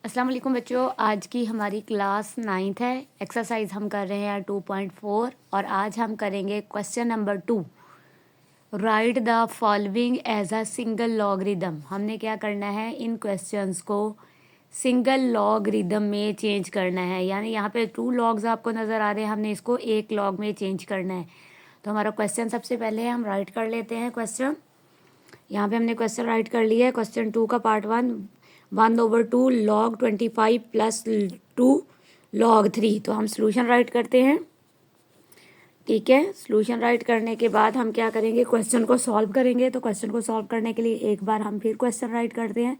अस्सलाम वालेकुम बच्चों, आज की हमारी क्लास 9th है। एक्सरसाइज हम कर रहे हैं 2.4 और आज हम करेंगे question number 2। Write the following as a single logarithm. हमने क्या करना है, इन क्वेश्चंस को सिंगल लॉगरिदम में चेंज करना है। यानी यहाँ पे 2 लॉग्स आपको नज़र आ रहे हैं, हमने इसको 1 लॉग में चेंज करना है। तो हमारा क्वेश्चन सबसे पहले हम राइट कर लेते हैं। क्वेश्चन यहाँ पे हमने क्वेश्चन राइट कर लिया है। क्वेश्चन 2 का पार्ट 1/2 log 25 प्लस 2 log 3। तो हम सोल्यूशन राइट करते हैं। ठीक है, सोल्यूशन राइट करने के बाद हम क्या करेंगे, क्वेश्चन को सॉल्व करेंगे। तो क्वेश्चन को सॉल्व करने के लिए एक बार हम फिर क्वेश्चन राइट करते हैं।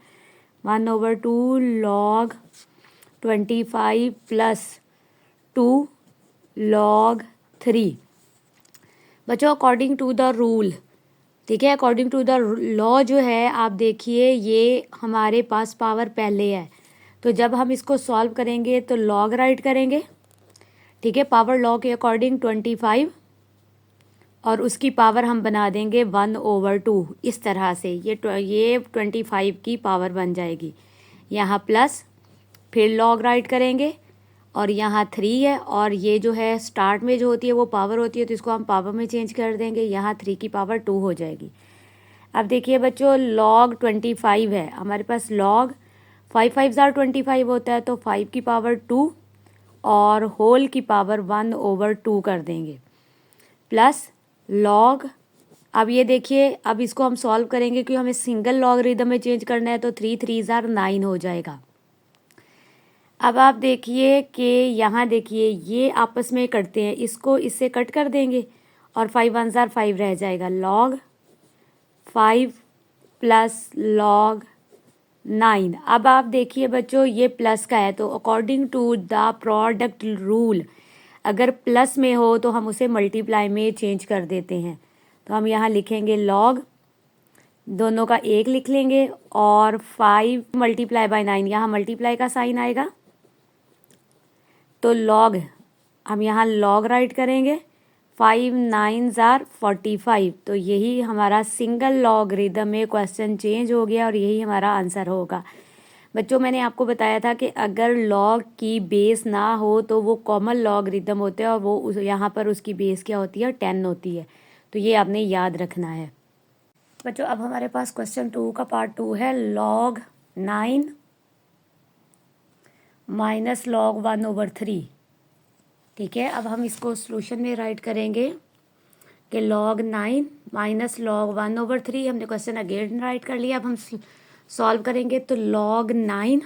1/2 log 25 प्लस 2 log 3। बच्चों, अकॉर्डिंग टू द रूल, ठीक है, अकॉर्डिंग टू द लॉ जो है, आप देखिए ये हमारे पास पावर पहले है। तो जब हम इसको सॉल्व करेंगे तो लॉग राइट करेंगे। ठीक है, पावर लॉ के अकॉर्डिंग 25 और उसकी पावर हम बना देंगे 1/2। इस तरह से ये 25 की पावर बन जाएगी। यहाँ प्लस, फिर लॉग राइट करेंगे और यहाँ 3 है और ये जो है स्टार्ट में जो होती है वो पावर होती है, तो इसको हम पावर में चेंज कर देंगे। यहाँ 3 की पावर 2 हो जाएगी। अब देखिए बच्चों, log 25 है हमारे पास। log 5 5 25 होता है, तो 5 की पावर 2 और होल की पावर 1/2 कर देंगे प्लस log। अब ये देखिए, अब इसको हम सॉल्व करेंगे क्योंकि हमें सिंगल लॉगरिदम में चेंज करना है, तो 3 3 9 हो जाएगा। अब आप देखिए कि यहाँ देखिए ये आपस में कटते हैं, इसको इससे कट कर देंगे और 5 1 5 रह जाएगा। log 5 plus log 9। अब आप देखिए बच्चों, ये प्लस का है, तो according to the product rule अगर प्लस में हो तो हम उसे मल्टीप्लाई में चेंज कर देते हैं। तो हम यहाँ लिखेंगे log, दोनों का 1 लिख लेंगे और 5 × 9, यहाँ मल्टीप्लाई का साइन आएगा। तो log, हम यहाँ log राइट करेंगे। 5 9 45। तो यही हमारा सिंगल लॉगरिदम में क्वेश्चन चेंज हो गया और यही हमारा आंसर होगा। बच्चों, मैंने आपको बताया था कि अगर लॉग की बेस ना हो तो वो कॉमन लॉगरिदम होते हैं और वो यहाँ पर उसकी बेस क्या होती है, 10 होती है। तो ये आपने याद रखना है। बच्चों, अब हमारे पास क्वेश्चन 2 का पार्ट 2 है। log 9 minus log 1/3। ठीक है, अब हम इसको सॉल्यूशन में राइट करेंगे कि log 9 माइनस log 1/3। हमने क्वेश्चन अगेन राइट कर लिया। अब हम सॉल्व करेंगे तो log 9,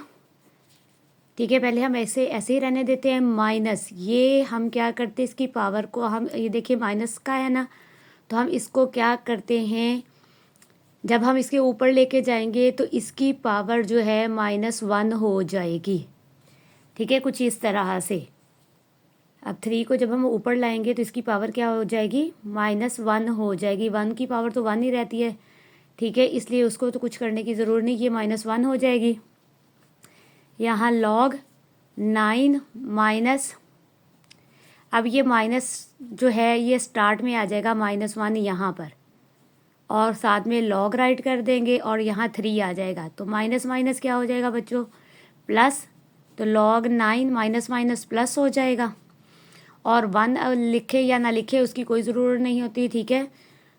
ठीक है, पहले हम ऐसे ऐसे ही रहने देते हैं। माइनस, ये हम क्या करते हैं, इसकी पावर को हम, ये देखिए माइनस का है ना, तो हम इसको क्या करते हैं, जब हम इसके ऊपर लेके जाएंगे तो इसकी पावर जो है -1 हो जाएगी। ठीक है, कुछ इस तरह से। अब 3 को जब हम ऊपर लाएंगे तो इसकी पावर क्या हो जाएगी, -1 हो जाएगी। 1 की पावर तो 1 ही रहती है। ठीक है, इसलिए उसको तो कुछ करने की ज़रूरत नहीं, ये -1 हो जाएगी। यहाँ log 9 माइनस, अब ये माइनस जो है ये स्टार्ट में आ जाएगा -1 यहाँ पर, और साथ में log राइट कर देंगे और यहाँ 3 आ जाएगा। तो माइनस माइनस क्या हो जाएगा बच्चों, प्लस। तो log 9 माइनस माइनस प्लस हो जाएगा। और 1 लिखे या ना लिखे उसकी कोई ज़रूरत नहीं होती। ठीक है,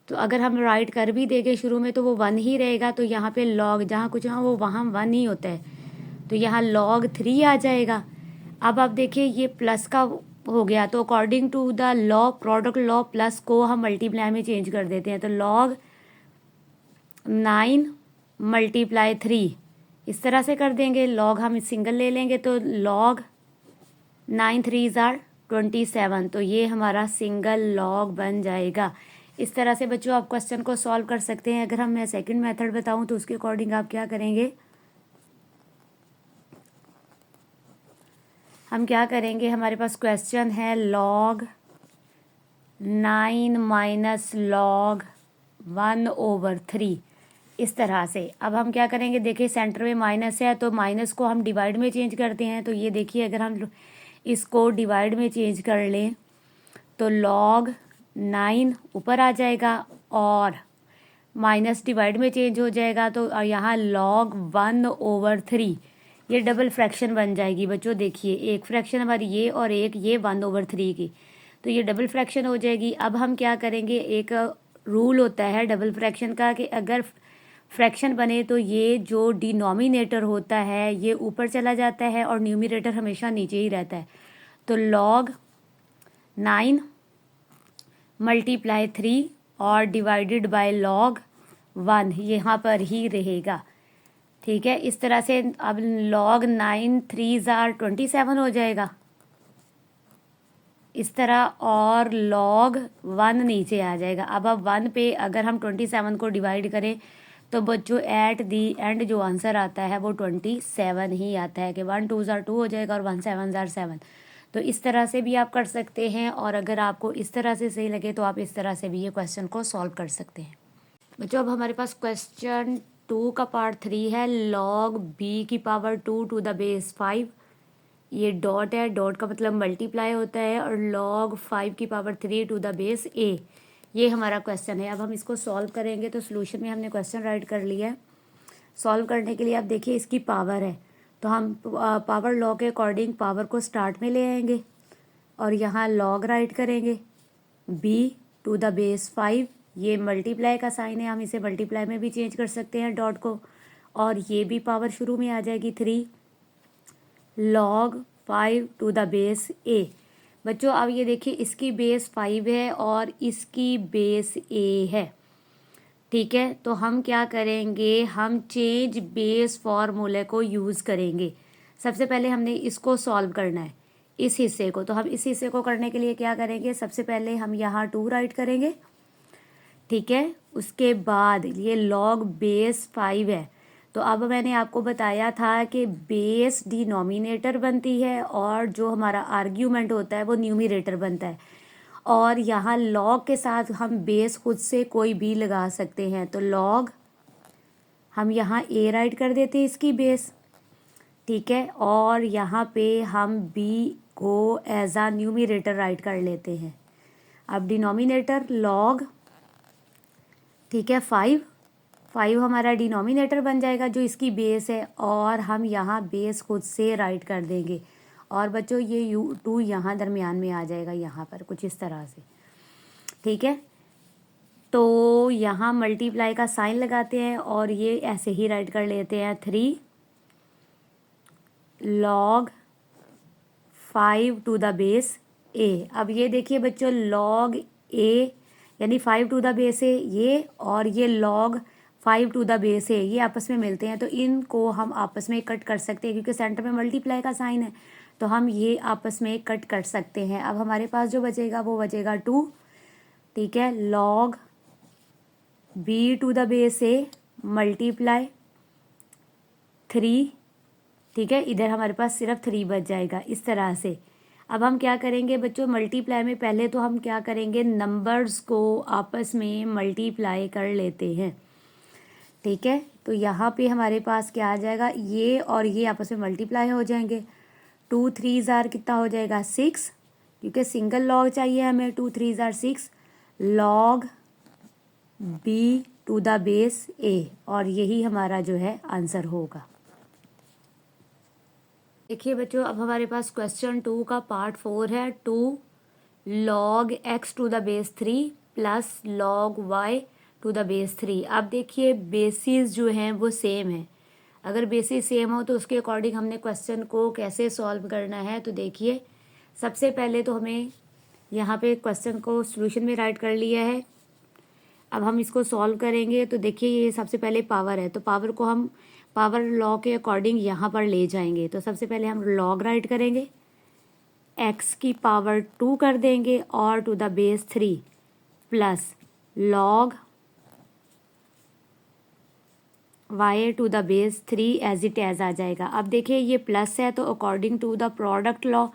तो अगर हम राइट कर भी देंगे शुरू में तो वो 1 ही रहेगा। तो यहाँ पे log जहाँ कुछ हाँ वो वहाँ 1 ही होता है, तो यहाँ log 3 आ जाएगा। अब आप देखिए ये प्लस का हो गया, तो according to the law, product law, plus को हम मल्टीप्लाई में चेंज कर देते हैं। तो log 9 × 3 इस तरह से कर देंगे। log हम सिंगल ले लेंगे तो log 9 3 27। तो ये हमारा सिंगल लॉग बन जाएगा। इस तरह से बच्चों आप क्वेश्चन को सॉल्व कर सकते हैं। अगर हम मैं सेकंड मेथड बताऊं तो उसके अकॉर्डिंग आप क्या करेंगे, हम क्या करेंगे, हमारे पास क्वेश्चन है log 9 माइनस log 1/3 इस तरह से। अब हम क्या करेंगे, देखिए सेंटर में माइनस है तो माइनस को हम डिवाइड में चेंज करते हैं। तो ये देखिए अगर हम इसको डिवाइड में चेंज कर लें तो log 9 ऊपर आ जाएगा और माइनस डिवाइड में चेंज हो जाएगा। तो यहाँ log 1/3 ये डबल फ्रैक्शन बन जाएगी बच्चों। देखिए एक फ्रैक्शन हमारी ये और एक ये 1/3 की, तो ये डबल फ्रैक्शन हो जाएगी। अब हम क्या करेंगे, एक रूल होता है डबल फ्रैक्शन का कि अगर फ्रैक्शन बने तो ये जो डिनोमिनेटर होता है ये ऊपर चला जाता है और न्यूमरेटर हमेशा नीचे ही रहता है। तो log 9 × 3 और डिवाइडेड बाय log 1 यहाँ पर ही रहेगा। ठीक है, इस तरह से अब log 9 3 * 27 हो जाएगा इस तरह, और log 1 नीचे आ जाएगा। अब 1 पे अगर हम 27 को डिवाइड करें तो बच्चों एट दी एंड जो आंसर आता है वो 27 ही आता है कि 1 2 * 2 हो जाएगा और 1 7 * 7। तो इस तरह से भी आप कर सकते हैं, और अगर आपको इस तरह से सही लगे तो आप इस तरह से भी ये क्वेश्चन को सॉल्व कर सकते हैं। बच्चों अब हमारे पास क्वेश्चन 2 का पार्ट 3 है, log b⁻2 to the base 5। ये डॉट है, डॉट का मतलब मल्टीप्लाई होता है, और log 5⁻3 to the base a, ये हमारा क्वेश्चन है। अब हम इसको सॉल्व करेंगे। तो सोल्यूशन में हमने क्वेश्चन राइट कर लिया है। सॉल्व करने के लिए आप देखिए इसकी पावर है, तो हम पावर लॉ के अकॉर्डिंग पावर को स्टार्ट में ले आएंगे और यहाँ log राइट करेंगे। b⁻5, ये मल्टीप्लाई का साइन है, हम इसे मल्टीप्लाई में भी चेंज कर सकते हैं डॉट को, और ये भी पावर शुरू में आ जाएगी 3 log 5 × a। बच्चों अब ये देखिए इसकी बेस 5 है और इसकी बेस a है। ठीक है, तो हम क्या करेंगे, हम चेंज बेस फॉर्मूले को यूज़ करेंगे। सबसे पहले हमने इसको सॉल्व करना है, इस हिस्से को। तो हम इस हिस्से को करने के लिए क्या करेंगे, सबसे पहले हम यहाँ 2 राइट करेंगे। ठीक है, उसके बाद ये log बेस 5 है, तो अब मैंने आपको बताया था कि बेस डिनोमिनेटर बनती है और जो हमारा आर्ग्यूमेंट होता है वो न्यूमरेटर बनता है, और यहाँ log के साथ हम बेस खुद से कोई भी लगा सकते हैं। तो log हम यहाँ a राइट कर देते हैं इसकी बेस। ठीक है, और यहाँ पे हम b को एज आ न्यूमरेटर राइट कर लेते हैं। अब डिनोमिनेटर log, ठीक है, 5 हमारा डिनोमिनेटर बन जाएगा जो इसकी बेस है, और हम यहाँ बेस खुद से राइट कर देंगे। और बच्चों ये 2 यहाँ दरमियान में आ जाएगा, यहाँ पर कुछ इस तरह से। ठीक है, तो यहाँ मल्टीप्लाई का साइन लगाते हैं और ये ऐसे ही राइट कर लेते हैं 3 log 5 to the base a। अब ये देखिए बच्चों log a यानी 5 to the base a ये, और ये log 5 to the base a ये आपस में मिलते हैं, तो इनको हम आपस में कट कर सकते हैं क्योंकि सेंटर में मल्टीप्लाई का साइन है, तो हम ये आपस में कट कर सकते हैं। अब हमारे पास जो बचेगा वो बचेगा 2। ठीक है, log b to the base a multiply 3। ठीक है, इधर हमारे पास सिर्फ 3 बच जाएगा इस तरह से। अब हम क्या करेंगे बच्चों, मल्टीप्लाई में पहले तो हम क्या करेंगे, नंबर्स को आपस में मल्टीप्लाई कर लेते हैं। ठीक है, तो यहाँ पे हमारे पास क्या आ जाएगा, ये और ये आपस में मल्टीप्लाई हो जाएंगे। 2 3 * कितना हो जाएगा 6, क्योंकि सिंगल लॉग चाहिए हमें। 2 3 * 6 log b to the base a, और यही हमारा जो है आंसर होगा। देखिए बच्चों अब हमारे पास क्वेश्चन 2 का पार्ट 4 है, 2 log x to the base 3 plus log y to the base 3। अब देखिए बेसिस जो हैं वो सेम है, अगर बेसिस सेम हो तो उसके अकॉर्डिंग हमने क्वेश्चन को कैसे सॉल्व करना है। तो देखिए सबसे पहले तो हमें यहाँ पे क्वेश्चन को सॉल्यूशन में राइट कर लिया है। अब हम इसको सॉल्व करेंगे, तो देखिए ये सबसे पहले पावर है, तो पावर को हम पावर लॉ के अकॉर्डिंग यहाँ पर ले जाएंगे। तो सबसे पहले हम log राइट करेंगे, x⁻² कर देंगे और to the base 3 plus log y to the base 3 as it is आ जाएगा। अब देखिए ये प्लस है तो according to the product law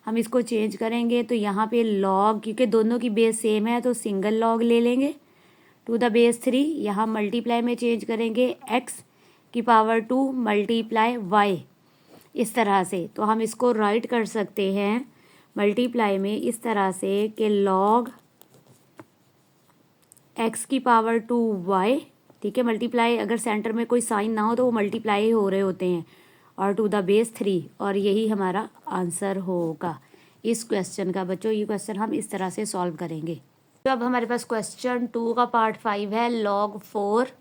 हम इसको चेंज करेंगे। तो यहाँ पे log, क्योंकि दोनों की बेस सेम है तो सिंगल log ले लेंगे टू द बेस 3। यहाँ मल्टीप्लाई में चेंज करेंगे x⁻² मल्टीप्लाई y, इस तरह से। तो हम इसको राइट कर सकते हैं मल्टीप्लाई में इस तरह से कि log x⁻² y। ठीक है, मल्टीप्लाई अगर सेंटर में कोई साइन ना हो तो वो मल्टीप्लाई हो रहे होते हैं, और टू द बेस 3, और यही हमारा आंसर होगा इस क्वेश्चन का। बच्चों ये क्वेश्चन हम इस तरह से सॉल्व करेंगे। तो अब हमारे पास क्वेश्चन 2 का पार्ट 5 है, log 4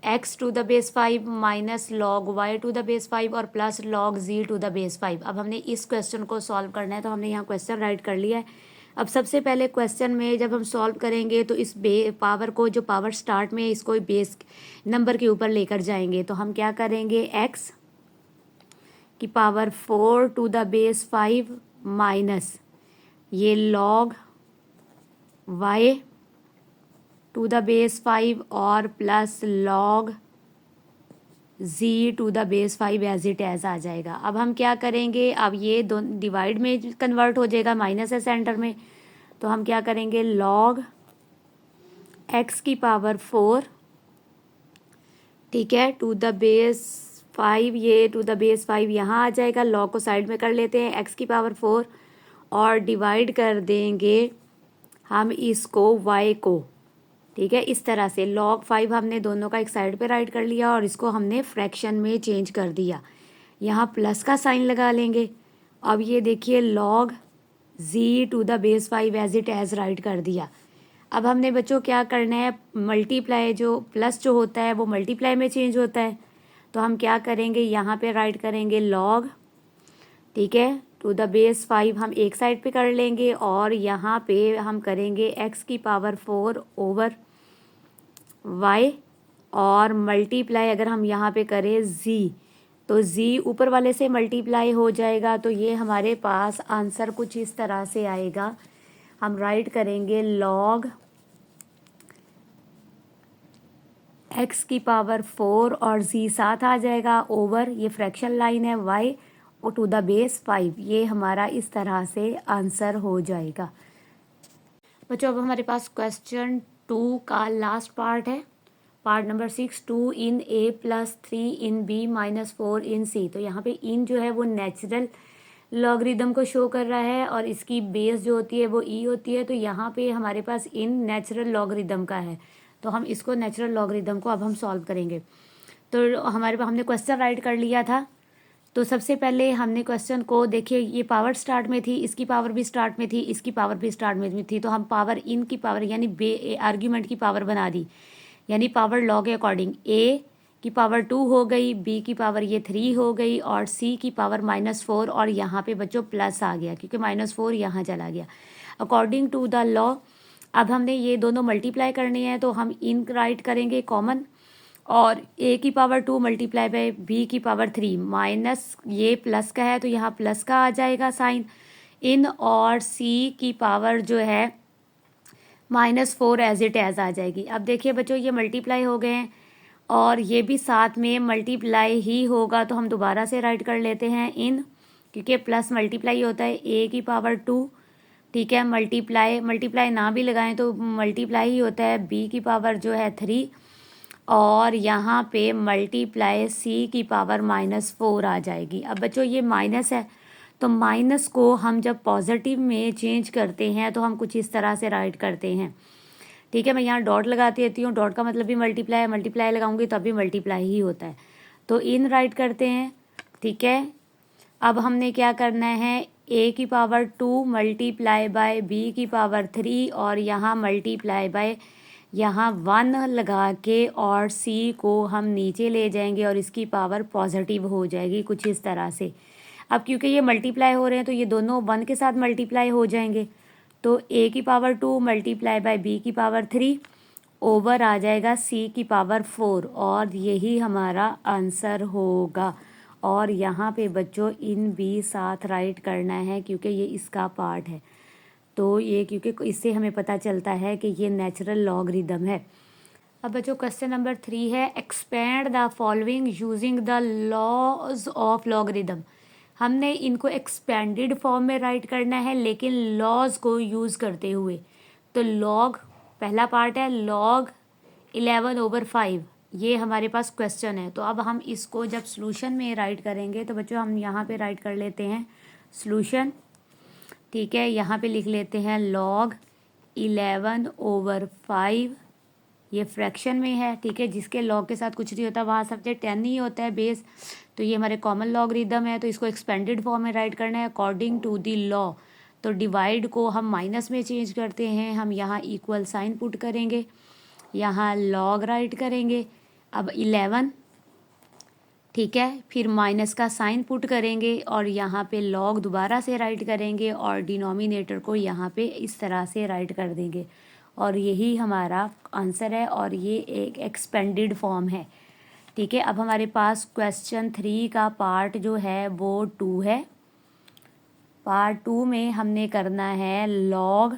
x to the base 5 minus log y to the base 5 और plus log z to the base 5। अब हमने इस क्वेश्चन को सॉल्व करना है, तो हमने यहाँ क्वेश्चन राइट कर लिया है। अब सबसे पहले क्वेश्चन में जब हम सॉल्व करेंगे तो इस पावर को, जो पावर स्टार्ट में, इसको बेस नंबर के ऊपर लेकर जाएंगे। तो हम क्या करेंगे, x की power 4 to the base 5 minus ये log y to the base 5 और plus log z to the base 5 as it is आ जाएगा। अब हम क्या करेंगे, अब ये दोनों डिवाइड में कन्वर्ट हो जाएगा, माइनस है सेंटर में, तो हम क्या करेंगे, log x की पावर 4, ठीक है, टू द बेस 5, ये टू द बेस 5 यहाँ आ जाएगा, log को साइड में कर लेते हैं, x की पावर 4 और डिवाइड कर देंगे हम इसको y को, ठीक है, इस तरह से log 5 हमने दोनों का एक साइड पे राइट कर लिया और इसको हमने फ्रैक्शन में चेंज कर दिया। यहाँ प्लस का साइन लगा लेंगे। अब ये देखिए log z to the base 5 as it as write कर दिया। अब हमने बच्चों क्या करना है, मल्टीप्लाई, जो प्लस जो होता है वो मल्टीप्लाई में चेंज होता है, तो हम क्या करेंगे, यहाँ पे राइट करेंगे log, ठीक है, टू द बेस 5 हम एक साइड पे कर लेंगे और यहाँ पे हम करेंगे x की पावर 4 ओवर y और मल्टीप्लाई, अगर हम यहाँ पे करें z, तो z ऊपर वाले से मल्टीप्लाई हो जाएगा। तो ये हमारे पास आंसर कुछ इस तरह से आएगा। हम राइट करेंगे log x की पावर 4 और z साथ आ जाएगा ओवर, ये फ्रैक्शन लाइन है, y और टू द बेस 5, ये हमारा इस तरह से आंसर हो जाएगा। बच्चों अब हमारे पास क्वेश्चन 2 का लास्ट पार्ट है, part number 6, 2 in a plus 3 in b minus 4 in c। तो यहाँ पे इन जो है वो नेचुरल लॉगरिदम को शो कर रहा है और इसकी बेस जो होती है वो e होती है। तो यहाँ पे हमारे पास इन नेचुरल लॉगरिदम का है, तो हम इसको नेचुरल लॉगरिदम को अब हम सॉल्व करेंगे। तो हमारे पास हमने क्वेश्चन राइट कर लिया था। तो सबसे पहले हमने क्वेश्चन को, देखिए ये पावर स्टार्ट में थी, इसकी पावर भी स्टार्ट में थी, इसकी पावर भी स्टार्ट में थी, तो हम पावर इन की पावर यानी आर्ग्यूमेंट की पावर बना दी, यानी पावर लॉ के अकॉर्डिंग a की पावर 2 हो गई, b की पावर ये 3 हो गई और c की पावर -4, और यहाँ पे बच्चों प्लस आ गया क्योंकि -4 यहाँ चला गया अकॉर्डिंग टू द लॉ। अब हमने ये दोनों मल्टीप्लाई करने हैं, तो हम इन राइट करेंगे कॉमन, और a की पावर 2 मल्टीप्लाई बाय b की पावर 3 माइनस, ये प्लस का है तो यहाँ प्लस का आ जाएगा साइन इन, और c की पावर जो है -4 एज इट एज आ जाएगी। अब देखिए बच्चों ये मल्टीप्लाई हो गए हैं और ये भी साथ में मल्टीप्लाई ही होगा, तो हम दोबारा से राइट कर लेते हैं इन, क्योंकि प्लस मल्टीप्लाई होता है, a की पावर 2, ठीक है, मल्टीप्लाई ना भी लगाएं तो मल्टीप्लाई ही होता है, b की पावर जो है 3 और यहाँ पे मल्टीप्लाई c की पावर -4 आ जाएगी। अब बच्चों ये माइनस है, तो माइनस को हम जब पॉजिटिव में चेंज करते हैं तो हम कुछ इस तरह से राइट करते हैं, ठीक है। मैं यहाँ डॉट लगाती रहती हूँ, डॉट का मतलब भी मल्टीप्लाई है, मल्टीप्लाई लगाऊंगी तब भी मल्टीप्लाई ही होता है, तो इन राइट करते हैं, ठीक है। अब हमने क्या करना है, a की पावर 2 मल्टीप्लाई बाय b की पावर 3 और यहाँ मल्टीप्लाई बाय यहाँ 1 लगा के और c को हम नीचे ले जाएंगे और इसकी पावर पॉजिटिव हो जाएगी कुछ इस तरह से। अब क्योंकि ये मल्टीप्लाई हो रहे हैं तो ये दोनों 1 के साथ मल्टीप्लाई हो जाएंगे, तो a की पावर 2 मल्टीप्लाई बाय b की पावर 3 ओवर आ जाएगा c की पावर 4, और यही हमारा आंसर होगा। और यहाँ पे बच्चों इन भी साथ राइट करना है क्योंकि ये इसका पार्ट है, तो ये क्योंकि इससे हमें पता चलता है कि ये नेचुरल लॉगरिदम है। अब बच्चों क्वेश्चन नंबर 3 है, expand the following using the laws of logarithm. हमने इनको एक्सपेंडेड फॉर्म में राइट करना है लेकिन लॉज को यूज़ करते हुए। तो लॉग पहला पार्ट है, लॉग 11/5, ये हमारे पास क्वेश्चन है। तो अब हम इसको जब सॉल्यूशन में राइट करेंगे तो बच्चों हम यहाँ पे राइट कर लेते हैं सॉल्यूशन, ठीक है। यहाँ पे लिख लेते हैं log 11/5 ये फ्रैक्शन में है, ठीक है, जिसके लॉग के साथ कुछ नहीं होता, वहाँ सब्जेक्ट 10 ही होता है बेस। तो ये हमारे कॉमन लॉगरिदम है, तो इसको एक्सपेंडेड फॉर्म में राइट करना है अकॉर्डिंग टू दी लॉ। तो डिवाइड को हम माइनस में चेंज करते हैं, हम यहाँ इक्वल साइन पुट करेंगे, यहाँ लॉग राइट करेंगे। अब 11, ठीक है, फिर माइनस का साइन पुट करेंगे और यहाँ पे लॉग दोबारा से राइट करेंगे और डिनोमिनेटर को यहाँ पे इस तरह से राइट कर देंगे और यही हमारा आंसर है और ये एक एक्सपेंडेड फॉर्म है, ठीक है। अब हमारे पास क्वेश्चन 3 का पार्ट जो है वो 2 है। पार्ट 2 में हमने करना है log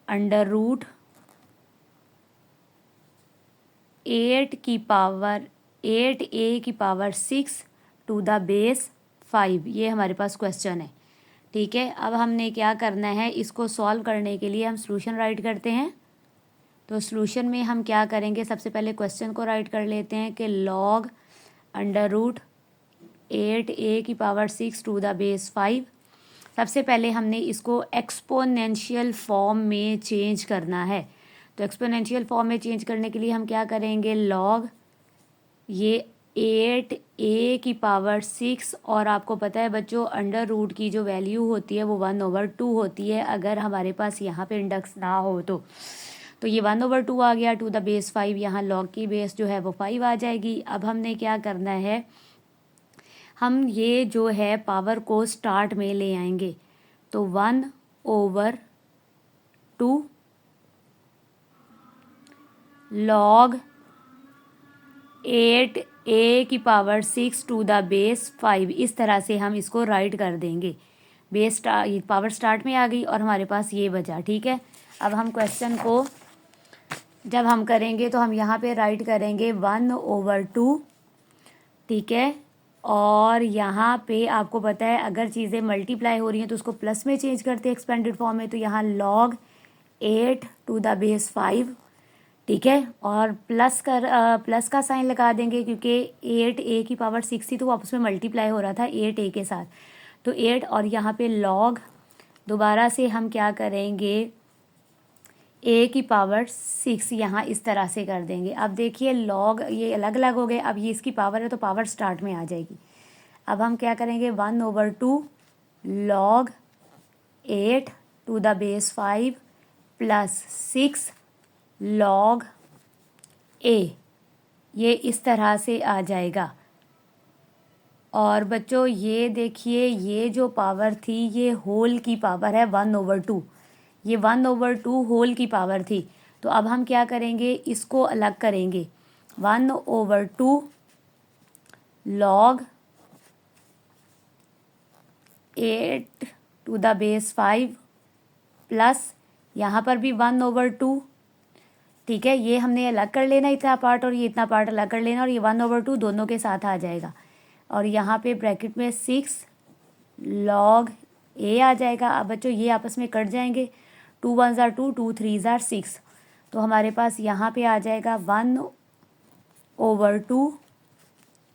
under root 8a⁴ to the base 5, ये हमारे पास क्वेश्चन है, ठीक है। अब हमने क्या करना है, इसको सॉल्व करने के लिए हम सॉल्यूशन राइट करते हैं। तो सॉल्यूशन में हम क्या करेंगे, सबसे पहले क्वेश्चन को राइट कर लेते हैं कि log under root 8a⁴ to the base 5। सबसे पहले हमने इसको एक्सपोनेंशियल फॉर्म में चेंज करना है। तो एक्सपोनेंशियल फॉर्म में चेंज करने के लिए हम क्या करेंगे, लॉग ये 8a⁴ और आपको पता है बच्चों अंडर रूट की जो वैल्यू होती है वो 1/2 होती है अगर हमारे पास यहाँ पे इंडेक्स ना हो तो ये 1/2 आ गया टू द बेस 5, यहाँ लॉग की बेस जो है वो 5 आ जाएगी। अब हमने क्या करना है, हम ये जो है पावर को स्टार्ट में ले आएंगे। तो 1/2 log 8a⁴ to the base 5, इस तरह से हम इसको राइट कर देंगे। बेस पावर स्टार्ट में आ गई और हमारे पास ये बचा, ठीक है। अब हम क्वेश्चन को जब हम करेंगे तो हम यहाँ पे राइट करेंगे 1/2, ठीक है। और यहाँ पे आपको पता है अगर चीज़ें मल्टीप्लाई हो रही हैं तो उसको प्लस में चेंज करते हैं एक्सपेंडेड फॉर्म में। तो यहाँ लॉग 8 टू द बेस 5, ठीक है, और प्लस का साइन लगा देंगे क्योंकि 8a⁴ थी तो वो आपस में मल्टीप्लाई हो रहा था 8a के साथ। तो 8 और यहाँ पे लॉग दोबारा से हम क्या करेंगे a⁴ यहाँ इस तरह से कर देंगे। अब देखिए लॉग ये अलग अलग हो गए, अब ये इसकी पावर है तो पावर स्टार्ट में आ जाएगी। अब हम क्या करेंगे 1/2 log 8 to the base 5 plus 6 log a, ये इस तरह से आ जाएगा। और बच्चों ये देखिए ये जो पावर थी ये होल की पावर है 1/2, ये 1/2 होल की पावर थी। तो अब हम क्या करेंगे, इसको अलग करेंगे। 1/2 log 8 to the base 5 plus यहाँ पर भी 1/2, ठीक है। ये हमने अलग कर लेना इतना पार्ट और ये इतना पार्ट अलग कर लेना और ये 1/2 दोनों के साथ आ जाएगा। और यहाँ पे ब्रैकेट में 6 लॉग a आ जाएगा। अब बच्चों ये आपस में कट जाएंगे, 2 1 ज़ार 2, 2 3 ज़ार 6। तो हमारे पास यहाँ पे आ जाएगा 1/2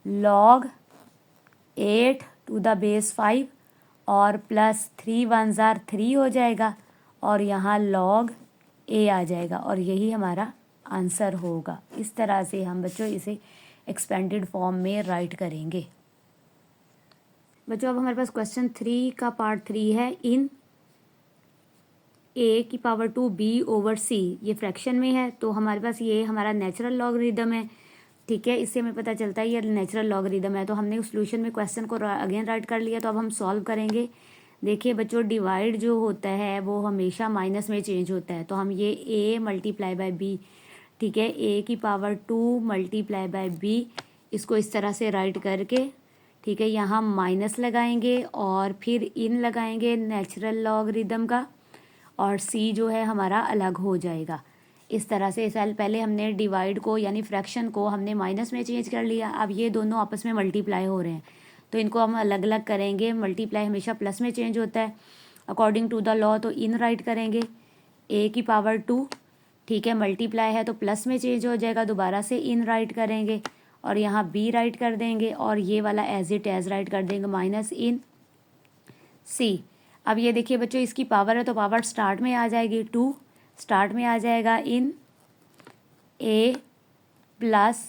लॉग 8 टू द बेस 5 और प्लस 3 1 ज़ार 3 हो जाएगा और यहाँ लॉग a आ जाएगा और यही हमारा आंसर होगा। इस तरह से हम बच्चों इसे एक्सपेंडेड फॉर्म में राइट करेंगे। बच्चों अब हमारे पास क्वेश्चन 3 का पार्ट 3 है, इन a⁴ b/c, ये फ्रैक्शन में है। तो हमारे पास ये हमारा नेचुरल लॉगरिदम है, ठीक है, इससे हमें पता चलता है ये नेचुरल लॉगरिदम है। तो हमने उस सॉल्यूशन में क्वेश्चन को अगेन राइट कर लिया। तो अब हम सॉल्व करेंगे। देखिए बच्चों डिवाइड जो होता है वो हमेशा माइनस में चेंज होता है। तो हम ये a मल्टीप्लाई बाय b, ठीक है, a⁴ मल्टीप्लाई बाय b, इसको इस तरह से राइट करके, ठीक है, यहाँ माइनस लगाएंगे और फिर इन लगाएंगे नेचुरल लॉगरिदम का और c जो है हमारा अलग हो जाएगा। इस तरह से पहले हमने डिवाइड को यानी फ्रैक्शन को हमने माइनस में चेंज कर लिया। अब ये दोनों आपस में मल्टीप्लाई हो रहे हैं तो इनको हम अलग अलग करेंगे। मल्टीप्लाई हमेशा प्लस में चेंज होता है अकॉर्डिंग टू द लॉ। तो इन राइट करेंगे a⁴, ठीक है, मल्टीप्लाई है तो प्लस में चेंज हो जाएगा, दोबारा से इन राइट करेंगे और यहाँ b राइट कर देंगे और ये वाला एज इट एज राइट कर देंगे माइनस इन c। अब ये देखिए बच्चों इसकी पावर है तो पावर स्टार्ट में आ जाएगी 2 स्टार्ट में आ जाएगा इन ए प्लस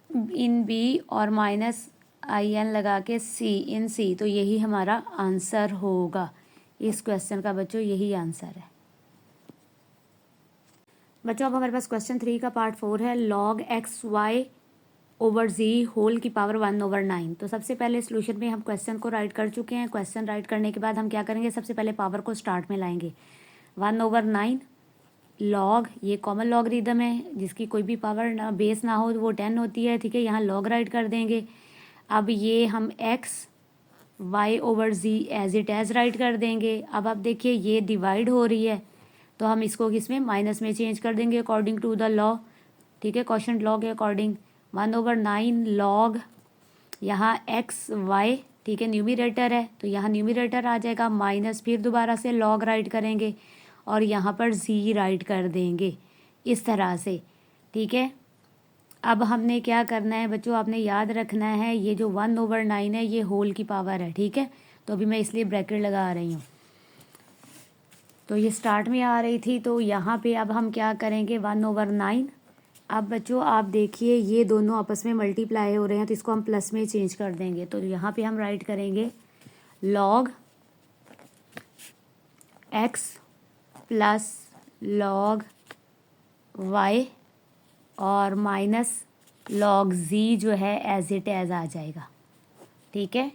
इन बी और माइनस आई एन लगा के सी इन सी। तो यही हमारा आंसर होगा इस क्वेश्चन का बच्चों, यही आंसर है बच्चों। अब हमारे पास क्वेश्चन 3 का पार्ट 4 है log एक्स वाई ओवर जी होल की पावर 1/9। तो सबसे पहले सोल्यूशन में हम क्वेश्चन को राइट कर चुके हैं। क्वेश्चन राइट करने के बाद हम क्या करेंगे, सबसे पहले पावर को स्टार्ट में लाएंगे। 1/9 लॉग, ये कॉमन लॉगरिदम है जिसकी कोई भी पावर ना बेस ना हो वो 10 होती है, ठीक है। यहाँ लॉग राइट कर देंगे। अब ये हम x y over z as it as write कर देंगे। अब आप देखिए ये डिवाइड हो रही है तो हम इसको किसमें, माइनस में चेंज कर देंगे अकॉर्डिंग टू द लॉ, ठीक है, क्वेश्चन लॉ के अकॉर्डिंग। 1/9 लॉग यहाँ एक्स वाई, ठीक है, न्यूमरेटर है तो यहाँ न्यूमरेटर आ जाएगा माइनस, फिर दोबारा से लॉग राइट करेंगे और यहाँ पर जी राइट कर देंगे इस तरह से, ठीक है। अब हमने क्या करना है बच्चों, आपने याद रखना है ये जो 1/9 है ये होल की पावर है, ठीक है। तो अभी मैं इसलिए ब्रैकेट लगा रही हूँ। तो ये स्टार्ट में आ रही थी तो यहाँ पे अब हम क्या करेंगे 1/9। अब बच्चों आप देखिए ये दोनों आपस में मल्टीप्लाई हो रहे हैं तो इसको हम प्लस में चेंज कर देंगे। तो यहाँ पे हम राइट करेंगे log x plus log y और माइनस लॉग जी जो है एज इट एज आ जाएगा, ठीक है।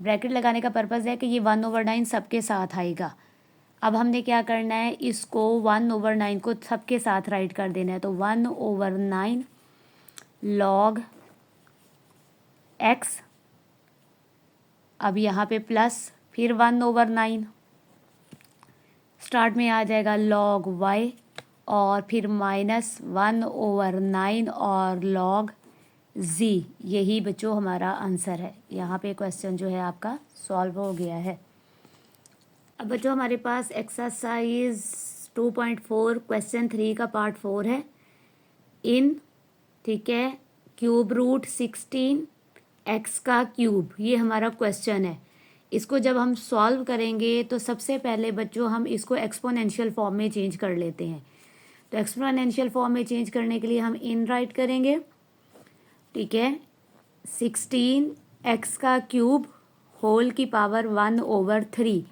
ब्रैकेट लगाने का पर्पज़ है कि ये 1/9 सबके साथ आएगा। अब हमने क्या करना है, इसको 1/9 को सबके साथ राइट कर देना है। तो 1/9 लॉग एक्स, अब यहाँ पे प्लस फिर 1/9 स्टार्ट में आ जाएगा लॉग वाई और फिर माइनस 1/9 और लॉग जी। यही बच्चों हमारा आंसर है। यहाँ पे क्वेश्चन जो है आपका सॉल्व हो गया है। अब बच्चों हमारे पास एक्सरसाइज 2.4 क्वेश्चन 3 का पार्ट 4 है इन, ठीक है, क्यूब रूट 16 एक्स का क्यूब, ये हमारा क्वेश्चन है। इसको जब हम सॉल्व करेंगे तो सबसे पहले बच्चों हम इसको एक्सपोनेंशियल फॉर्म में चेंज कर लेते हैं। तो एक्सपोनेंशियल फॉर्म में चेंज करने के लिए हम इन राइट करेंगे, ठीक है, 16 एक्स का क्यूब होल की पावर 1/3।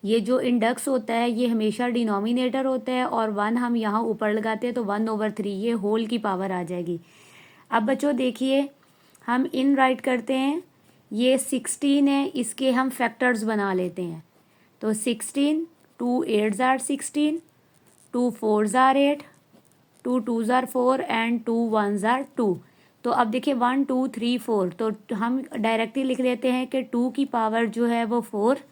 ये जो इंडेक्स होता है ये हमेशा डिनोमिनेटर होता है और 1 हम यहाँ ऊपर लगाते हैं तो 1/3 ये होल की पावर आ जाएगी। अब बच्चों देखिए हम इन राइट करते हैं, ये 16 है, इसके हम फैक्टर्स बना लेते हैं। तो 16, 2 8 ज़ार 16, 2 4 ज़ार 8, 2 2 ज़ार 4 एंड 2 1 ज़ार 2। तो अब देखिए 1 2 3 4, तो हम डायरेक्टली लिख लेते हैं कि 2 की पावर जो है वो 4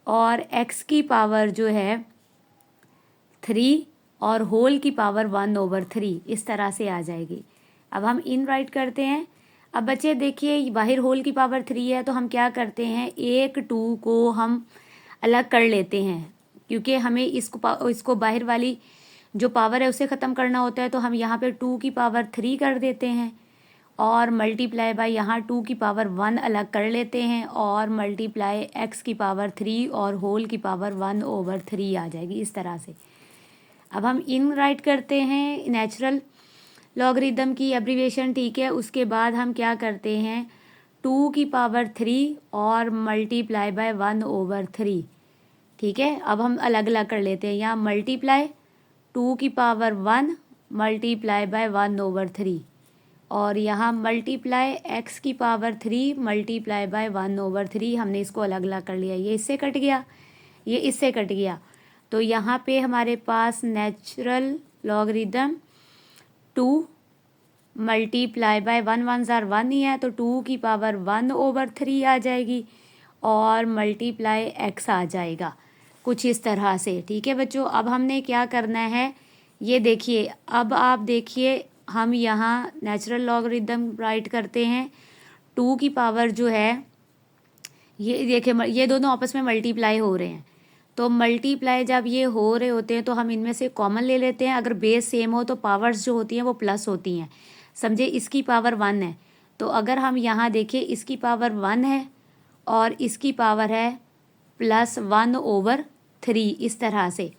और x की पावर जो है 3 और होल की पावर 1/3 इस तरह से आ जाएगी। अब हम इन राइट करते हैं। अब बच्चे देखिए बाहर होल की पावर 3 है तो हम क्या करते हैं, एक 2 को हम अलग कर लेते हैं क्योंकि हमें इसको बाहर वाली जो पावर है उसे ख़त्म करना होता है। तो हम यहाँ पे 2 की पावर 3 कर देते हैं और मल्टीप्लाई बाय यहाँ 2 की पावर 1 अलग कर लेते हैं और मल्टीप्लाई x की पावर 3 और होल की पावर 1/3 आ जाएगी इस तरह से। अब हम इन राइट करते हैं नेचुरल लॉगरिदम की एब्रीविएशन, ठीक है। उसके बाद हम क्या करते हैं 2 की पावर 3 और मल्टीप्लाई बाय 1/3, ठीक है। अब हम अलग अलग कर लेते हैं, यहाँ मल्टीप्लाई 2 की पावर 1 मल्टीप्लाई बाय 1/3 और यहाँ मल्टीप्लाई x की पावर 3 मल्टीप्लाई बाय 1/3। हमने इसको अलग अलग कर लिया, ये इससे कट गया, ये इससे कट गया। तो यहाँ पे हमारे पास नेचुरल लॉगरिदम 2 मल्टीप्लाई बाय 1 1 ज़ार 1 ही है तो 2 की पावर 1/3 आ जाएगी और मल्टीप्लाई x आ जाएगा कुछ इस तरह से, ठीक है बच्चों। अब हमने क्या करना है, ये देखिए, अब आप देखिए हम यहाँ नेचुरल लॉगरिदम राइट करते हैं। 2 की पावर जो है ये देखिए ये दोनों आपस में मल्टीप्लाई हो रहे हैं। तो मल्टीप्लाई जब ये हो रहे होते हैं तो हम इनमें से कॉमन ले लेते हैं। अगर बेस सेम हो तो पावर्स जो होती हैं वो प्लस होती हैं। समझे, इसकी पावर 1 है तो अगर हम यहाँ देखिए इसकी पावर 1 है और इसकी पावर है +1/3, 3 इस तरह से,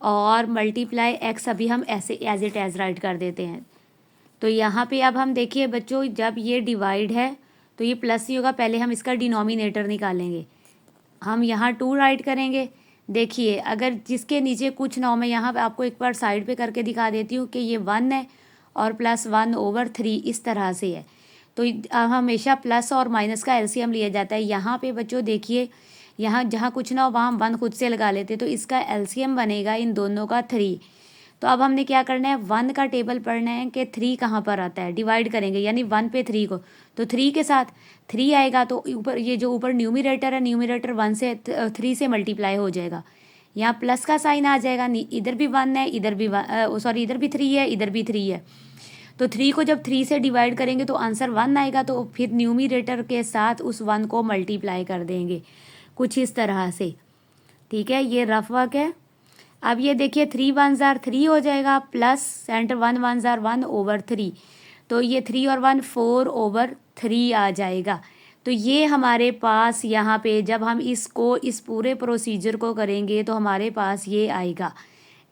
और मल्टीप्लाई एक्स अभी हम ऐसे एज इट एज राइट कर देते हैं। तो यहाँ पे अब हम देखिए बच्चों, जब ये डिवाइड है तो ये प्लस ही होगा। पहले हम इसका डिनोमिनेटर निकालेंगे। हम यहाँ 2 राइट करेंगे। देखिए अगर जिसके नीचे कुछ ना हो, मैं यहाँ पे आपको एक बार साइड पे करके दिखा देती हूँ कि ये 1 है और +1/3 इस तरह से है। तो हमेशा प्लस और माइनस का एलसीएम लिया जाता है। यहाँ पे बच्चों देखिए, यहाँ जहाँ कुछ ना हो वहाँ हम 1 खुद से लगा लेते हैं, तो इसका एलसीएम बनेगा इन दोनों का 3। तो अब हमने क्या करना है, 1 का टेबल पढ़ना है कि 3 कहाँ पर आता है, डिवाइड करेंगे यानी 1 पे 3 को, तो 3 के साथ 3 आएगा। तो ऊपर ये जो ऊपर न्यूमरेटर है, न्यूमरेटर 1 से 3 से मल्टीप्लाई हो जाएगा। यहाँ प्लस का साइन आ जाएगा, इधर भी 1 है, इधर भी सॉरी इधर भी 3 है, इधर भी 3 है। तो 3 को जब 3 से डिवाइड करेंगे तो आंसर 1 आएगा। तो फिर न्यूमरेटर के साथ उस 1 को मल्टीप्लाई कर देंगे कुछ इस तरह से। ठीक है, ये रफ वर्क है। अब ये देखिए 3 1 जार 3 हो जाएगा, प्लस सेंटर 1 1 जार 1/3, तो ये 3 और 1 4/3 आ जाएगा। तो ये हमारे पास यहाँ पे जब हम इसको इस पूरे प्रोसीजर को करेंगे तो हमारे पास ये आएगा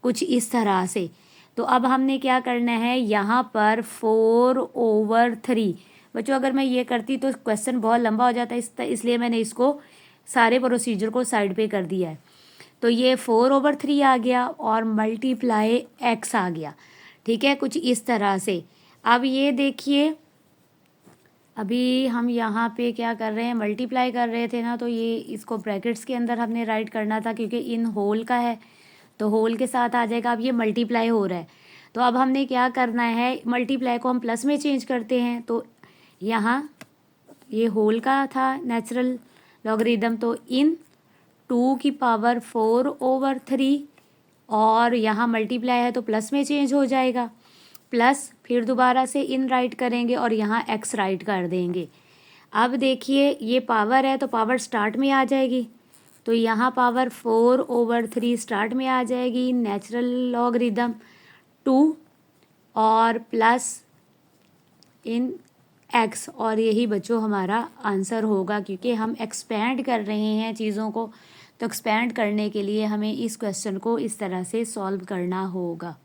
कुछ इस तरह से। तो अब हमने क्या करना है, यहाँ पर 4/3 बच्चों, अगर मैं ये करती तो क्वेश्चन बहुत लंबा हो जाता है, इसलिए मैंने इसको सारे प्रोसीजर को साइड पे कर दिया है। तो ये 4/3 आ गया और मल्टीप्लाई एक्स आ गया। ठीक है, कुछ इस तरह से। अब ये देखिए, अभी हम यहाँ पे क्या कर रहे हैं, मल्टीप्लाई कर रहे थे ना, तो ये इसको ब्रैकेट्स के अंदर हमने राइट करना था क्योंकि इन होल का है, तो होल के साथ आ जाएगा। अब ये मल्टीप्लाई हो रहा है, तो अब हमने क्या करना है, मल्टीप्लाई को हम प्लस में चेंज करते हैं। तो यहाँ ये होल का था नेचुरल लॉगरिदम, तो इन 2 की पावर 4/3, और यहाँ मल्टीप्लाई है तो प्लस में चेंज हो जाएगा, प्लस फिर दोबारा से इन राइट करेंगे और यहाँ एक्स राइट कर देंगे। अब देखिए ये पावर है तो पावर स्टार्ट में आ जाएगी, तो यहाँ पावर 4/3 स्टार्ट में आ जाएगी, नेचुरल लॉगरिदम 2 और प्लस इन एक्स, और यही बच्चों हमारा आंसर होगा। क्योंकि हम एक्सपेंड कर रहे हैं चीज़ों को, तो एक्सपेंड करने के लिए हमें इस क्वेश्चन को इस तरह से सॉल्व करना होगा।